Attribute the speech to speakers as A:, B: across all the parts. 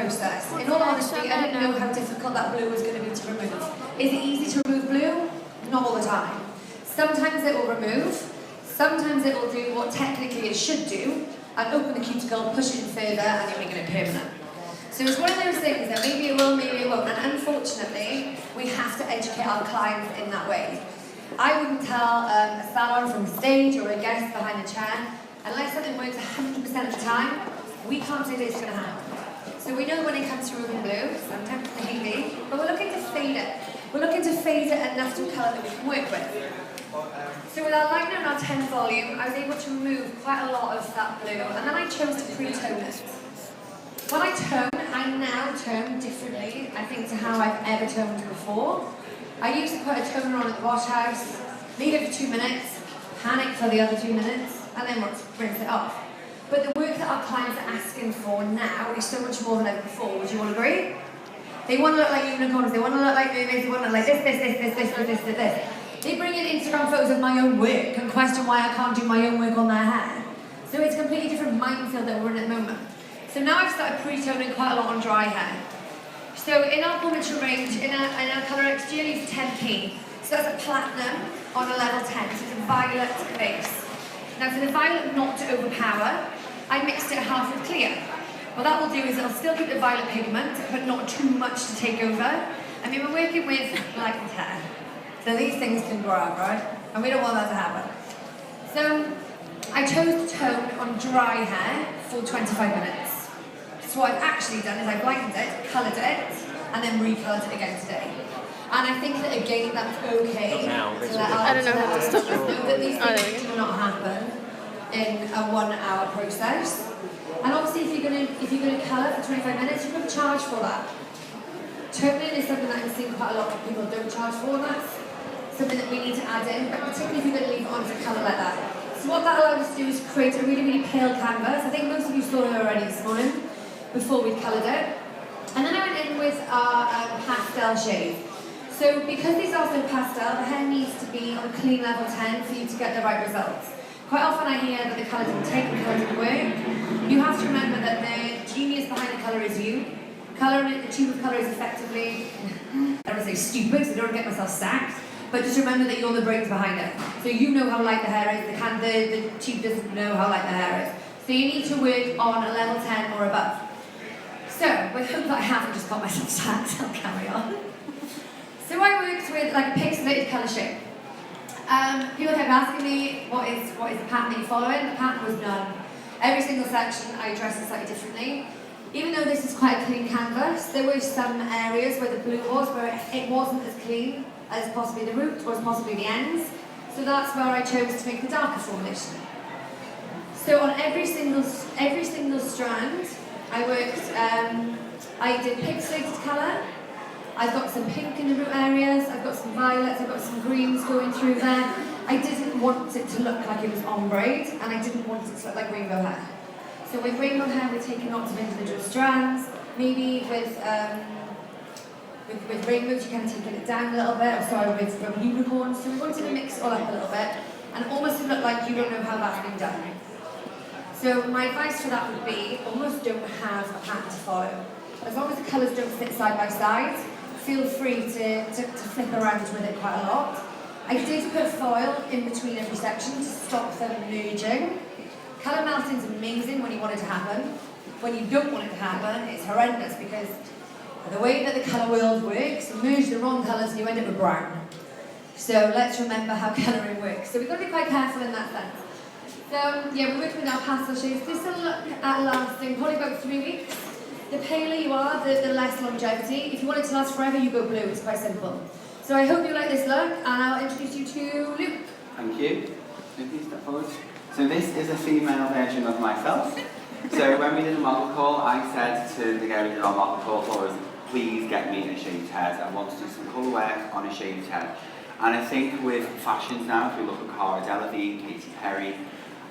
A: process. In all honesty, I didn't know how difficult that blue was going to be to remove. Is it easy to remove blue? Not all the time. Sometimes it will remove, sometimes it will do what technically it should do, and open the cuticle, push it in further, and you're making it permanent. So it's one of those things that maybe it will, maybe it won't, and unfortunately, we have to educate our clients in that way. I wouldn't tell a salon from stage or a guest behind the chair, unless something works 100% of the time, we can't say that it's going to happen. So we know when it comes to ruby blue, sometimes it's hazy, but we're looking to fade it. We're looking to fade it enough to a colour that we can work with. So with our liner and our 10 volume, I was able to remove quite a lot of that blue, and then I chose to pre-tone it. When I tone, I now tone differently, I think, to how I've ever toned before. I used to put a toner on at the wash house, leave it for 2 minutes, panic for the other 2 minutes, and then rinse it off. But the work that our clients are asking for now is so much more than ever before. Would you all agree? They want to look like unicorns, they want to look like mermaids, they want to look like this. They bring in Instagram photos of my own work and question why I can't do my own work on their hair. So it's a completely different minefield that we're in at the moment. So now I've started pre-toning quite a lot on dry hair. So in our Portmanteau range, in our colour XG, I use 10p. So that's a platinum on a level 10, so it's a violet base. Now for the violet not to overpower, I mixed it half with clear. What that will do is it'll still keep the violet pigment, but not too much to take over. I mean, we're working with blackened hair, so these things can grow out, right? And we don't want that to happen. So I chose to tone on dry hair for 25 minutes. So what I've actually done is I blackened it, coloured it, and then recoloured it again today. And I think that again, that's okay to let our know that these things do not happen in a 1 hour process. And obviously, if you're gonna colour for 25 minutes, you're gonna charge for that. Toning is something that I'm seeing quite a lot of people don't charge for, and that's something that we need to add in, but particularly if you're gonna leave it on as a colour like that. So what that allowed us to do is create a really, really pale canvas. I think most of you saw it already this morning, before we'd coloured it. And then I went in with our pastel shade. So because these are so pastel, the hair needs to be on a clean level 10 for you to get the right results. Quite often I hear that the colour didn't take, the colour didn't work. You have to remember that the genius behind the colour is you. The tube of colour is effectively, I don't want to say stupid, so I don't want to get myself sacked, but just remember that you're the brains behind it. So you know how light the hair is, the tube doesn't know how light the hair is. So you need to work on a level 10 or above. So, with hope that I haven't just got myself sacked, I'll carry on. So I worked with like a pixelated colour shape. People kept asking me, what is the pattern that you're following? The pattern was none. Every single section I addressed it slightly differently. Even though this is quite a clean canvas, there were some areas where the blue was, where it wasn't as clean as possibly the root or as possibly the ends. So that's where I chose to make the darker formulation. So on every single strand, I worked, I did pixelated colour. I've got some pink in the root areas, I've got some violets, I've got some greens going through there. I didn't want it to look like it was ombre, and I didn't want it to look like rainbow hair. So with rainbow hair, we're taking lots of individual strands. Maybe with rainbows, you're kind of taking it down a little bit, or sorry, with unicorns. So we wanted to mix it all up a little bit, and almost to look like you don't know how that's been done. So my advice for that would be, almost don't have a pattern to follow. As long as the colours don't fit side by side, feel free to flip around with it quite a lot. I did put foil in between every section to stop them merging. Colour melting is amazing when you want it to happen. When you don't want it to happen, it's horrendous because the way that the colour world works, you merge the wrong colours and you end up with brown. So let's remember how colouring works. So we've got to be quite careful in that sense. So yeah, we're working with our pastel shades. This will look at lasting probably about 3 weeks. The paler you are, the less longevity. If you want it to last forever, you go blue. It's quite simple. So I hope you like this look, and I'll introduce you to Luke.
B: Thank you. Please step forward. So this is a female version of myself. So when we did a model call, I said to the guy we did our model call for us, please get me a shaved head. I want to do some colour work on a shaved head. And I think with fashions now, if we look at Cara Delevingne, Katy Perry,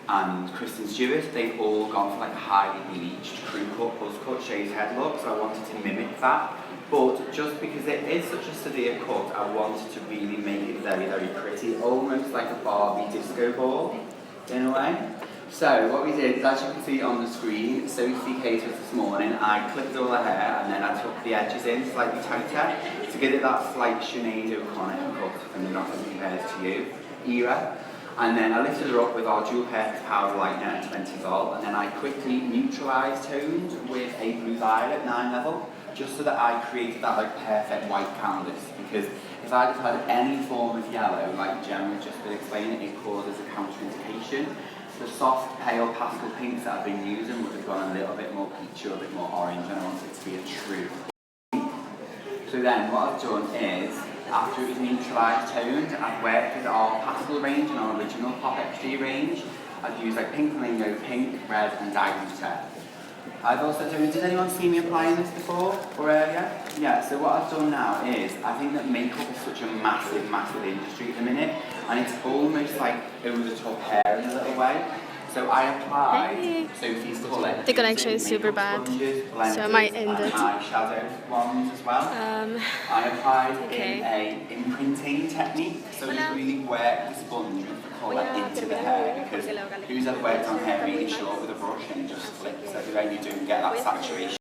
B: and Kristen Stewart, they've all gone for like a highly bleached, crew cut, buzz cut, shaved head look, so I wanted to mimic that. But just because it is such a severe cut, I wanted to really make it very, very pretty, almost like a Barbie disco ball, in a way. So what we did is, as you can see on the screen, Sophie catered this morning. I clipped all her hair and then I took the edges in slightly tighter to give it that slight Sinead O'Connor cut from the Nothing Compares to You era. And then I lifted her up with our dual purpose powder lightener at 20 volt, and then I quickly neutralised toned with a blue violet 9 level, just so that I created that like perfect white canvas. Because if I'd have had any form of yellow, like Jem was just been explaining, it causes a counterindication. The soft, pale pastel pinks that I've been using would have gone a little bit more peachy or a bit more orange, and I want it to be a true. So then what I've done is, after it was neutralised toned, I've worked with our pastel range and our original Pop XG range. I've used like pink flamingo, pink, red and diluter. I've also done, did anyone see me applying this before or earlier? Yeah, so what I've done now is, I think that makeup is such a massive, massive industry at the minute, and it's almost like over the top hair in a little way. So I applied Sophie's colour.
C: The connection is super bad, so I might end it.
B: Eyeshadow ones as well. I applied in a imprinting technique, so we really work the sponge with the colour into the hair, because who's ever worked on hair really short with a brush and it just flips everywhere you do and get that saturation.